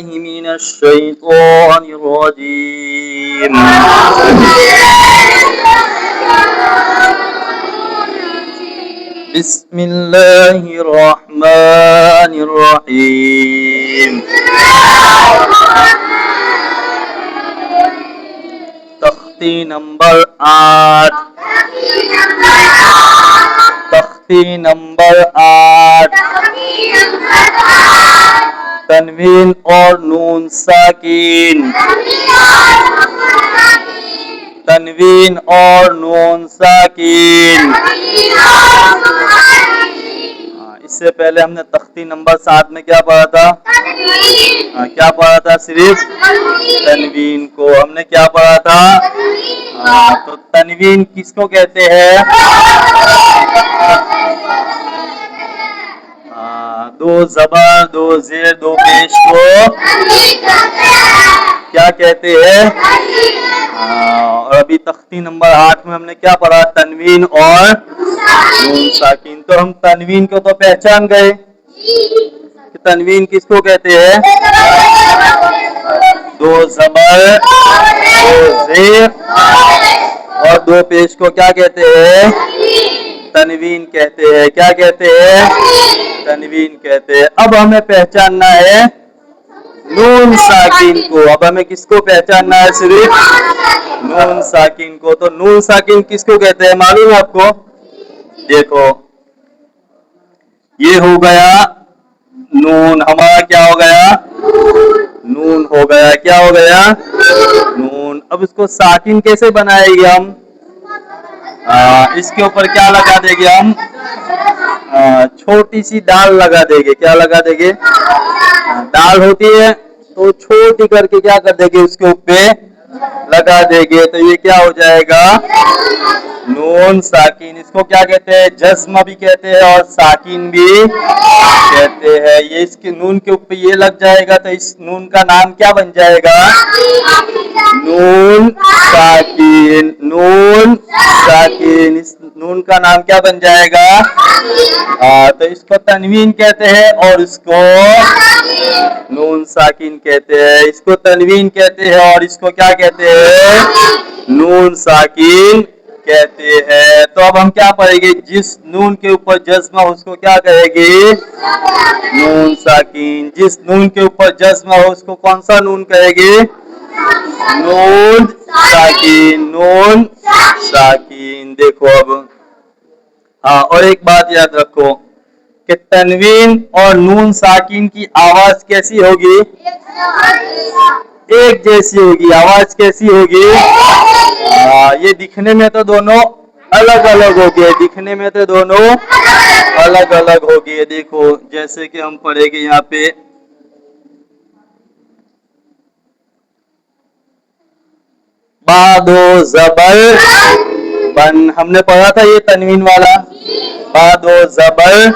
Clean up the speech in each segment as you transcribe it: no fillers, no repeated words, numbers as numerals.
बिल्लाहि मिनश शैतानिर रजीम। बिस्मिल्लाहिर रहमानिर रहीम। तख्ती नंबर 8। तख्ती नंबर 8। तनवीन और नून साकिन। तनवीन और नून साकिन। इससे पहले हमने तख्ती नंबर 7 में क्या पढ़ा था? क्या पढ़ा था? सिर्फ तनवीन को हमने क्या पढ़ा था? तो तनवीन किसको कहते हैं? दो जबर, दो जेर, दो पेश को क्या कहते हैं? और अभी तख्ती नंबर 8 में हमने क्या पढ़ा? तनवीन और नून साकिन। तो हम तनवीन को तो पहचान गए कि तनवीन किसको कहते हैं? दो जबर, दो जेर और दो पेश को क्या कहते हैं? तनवीन कहते हैं। क्या कहते हैं? तनवीन कहते हैं। अब हमें पहचानना है नून साकिन को। अब हमें किसको पहचानना है? सिर्फ नून साकिन को। तो नून साकिन किसको कहते हैं मालूम है आपको? देखो, ये हो गया नून। हमारा क्या हो गया? नून हो गया। क्या हो गया? नून। अब इसको साकिन कैसे बनाएंगे हम? इसके ऊपर क्या लगा देंगे हम? छोटी सी दाल लगा देंगे। क्या लगा देंगे? दाल होती है तो छोटी करके क्या कर देंगे? उसके ऊपर लगा देंगे। तो ये क्या हो जाएगा? नून साकिन। इसको क्या कहते हैं? जज्म भी कहते हैं और साकिन भी कहते हैं। ये इसके नून के ऊपर ये लग जाएगा तो इस नून का नाम क्या बन जाएगा? नून साकिन। नून साकिन। इस नून का नाम क्या बन जाएगा? तो इसको तनवीन कहते हैं और इसको नून साकिन कहते हैं। इसको तनवीन कहते हैं और इसको क्या कहते हैं? नून साकिन कहते हैं। तो अब हम क्या पढ़ेंगे? जिस नून के ऊपर जज्म हो उसको क्या कहेंगे? नून साकिन। जिस नून के ऊपर जज्म हो उसको कौन सा नून कहेंगे? नून साकिन। नून साकिन। देखो अब और एक बात याद रखो कि तनवीन और नून साकिन की आवाज कैसी होगी? एक जैसी होगी। आवाज कैसी होगी? ये दिखने में तो दोनों अलग अलग हो गए। दिखने में तो दोनों अलग अलग हो गए। देखो जैसे कि हम पढ़ेंगे यहाँ पे बादो जबर बन। हमने पढ़ा था ये तनवीन वाला बादो जबर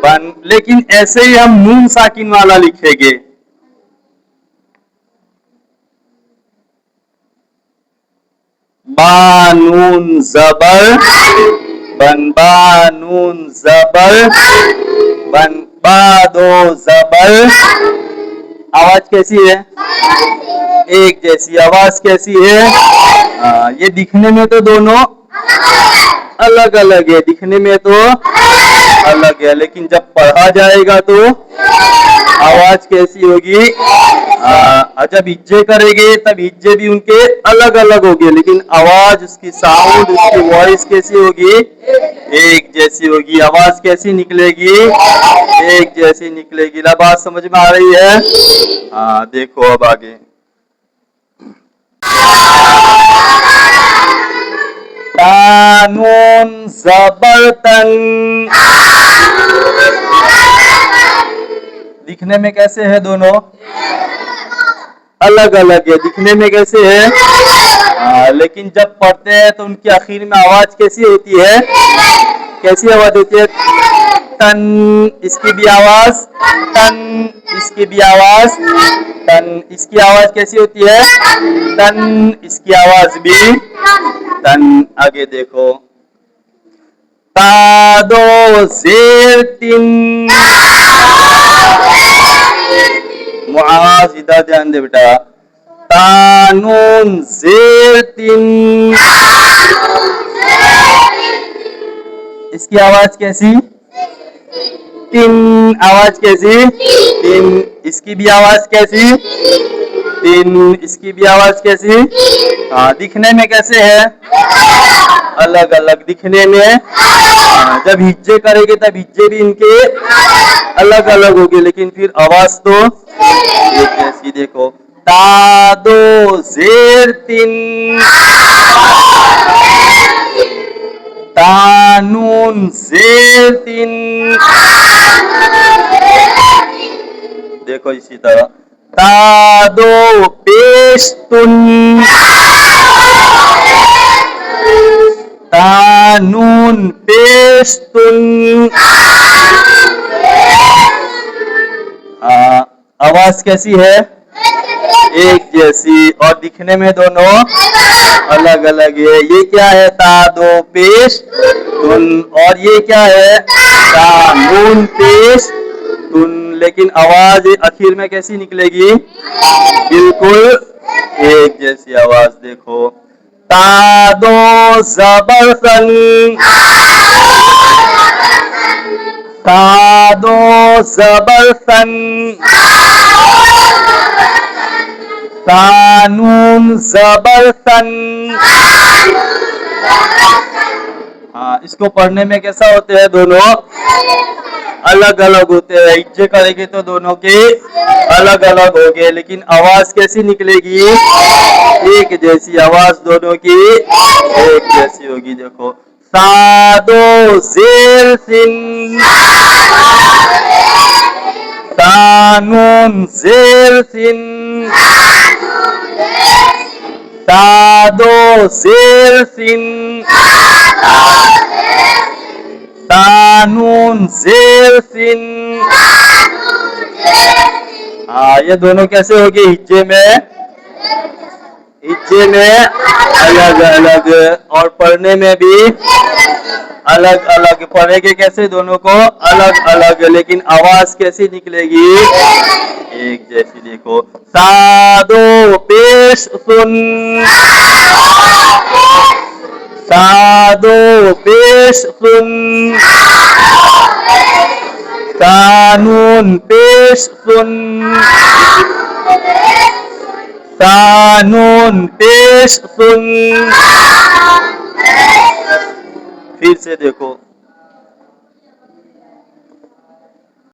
बन। लेकिन ऐसे ही हम नून साकिन वाला लिखेंगे। बानून जबर बन। बानून जबर बन। बादो जबर। आवाज कैसी है? एक जैसी। आवाज कैसी है? ये दिखने में तो दोनों अलग अलग है। दिखने में तो अलग है लेकिन जब पढ़ा जाएगा तो आवाज कैसी होगी? जब हिज्जे करेंगे तब हिज्जे भी उनके अलग अलग होंगे लेकिन आवाज, उसकी साउंड, उसकी वॉइस कैसी होगी? एक जैसी होगी। आवाज कैसी निकलेगी? एक जैसी निकलेगी। ना बात समझ में आ रही है? देखो अब आगे तानून जबरतन। दिखने में कैसे है? दोनों अलग अलग है। दिखने में कैसे है? लेकिन जब पढ़ते हैं तो उनकी आखिर में आवाज कैसी होती है? कैसी आवाज होती है? तन। इसकी भी आवाज तन। इसकी भी आवाज तन। इसकी आवाज कैसी होती है? तन। इसकी आवाज भी तन। आगे देखो तादो जेर तिन मुआज, इधर ध्यान दे बेटा। तानून जेर तीन, इसकी आवाज कैसी? तीन, आवाज कैसी? तीन, इसकी भी आवाज कैसी? तीन, इसकी भी आवाज कैसी? हाँ, दिखने में कैसे है? अलग अलग दिखने में। जब हिज्जे करेंगे तब हिज्जे भी इनके अलग अलग होंगे, लेकिन फिर आवाज तो एक जैसी। देखो, तादो जेर तीन, तानून जेर तीन। देखो इसी तरह, तादो पेश तुन, तानून पेश तुन। आवाज कैसी है? एक जैसी, और दिखने में दोनों अलग अलग है। ये क्या है? तादो पेश तुन, और ये क्या है? तानून पेश तुन। लेकिन आवाज आखिर में कैसी निकलेगी? बिल्कुल एक जैसी आवाज। देखो, तादो जबर सन, तादो जबर सन, तानून जबर सन। हाँ, इसको पढ़ने में कैसा होते हैं? दोनों अलग अलग होते हैं। हिज्जे करेंगे तो दोनों के अलग अलग हो गए, लेकिन आवाज कैसी निकलेगी? एक जैसी आवाज दोनों की एक जैसी होगी। देखो, सादो जेर सिन, तानून जेर सिन, तादो जेर सिन, तानून जेर सिन। हाँ, ये दोनों कैसे होगी हिज्जे में? हिज्जे में अलग अलग, और पढ़ने में भी अलग अलग। पढ़ेंगे कैसे? दोनों को अलग अलग, लेकिन आवाज कैसी निकलेगी? एक जैसी। देखो, सादो पेश सुन, सादो पेश सुन, कानून पेश सुन, कानून पेश सुन। फिर से देखो,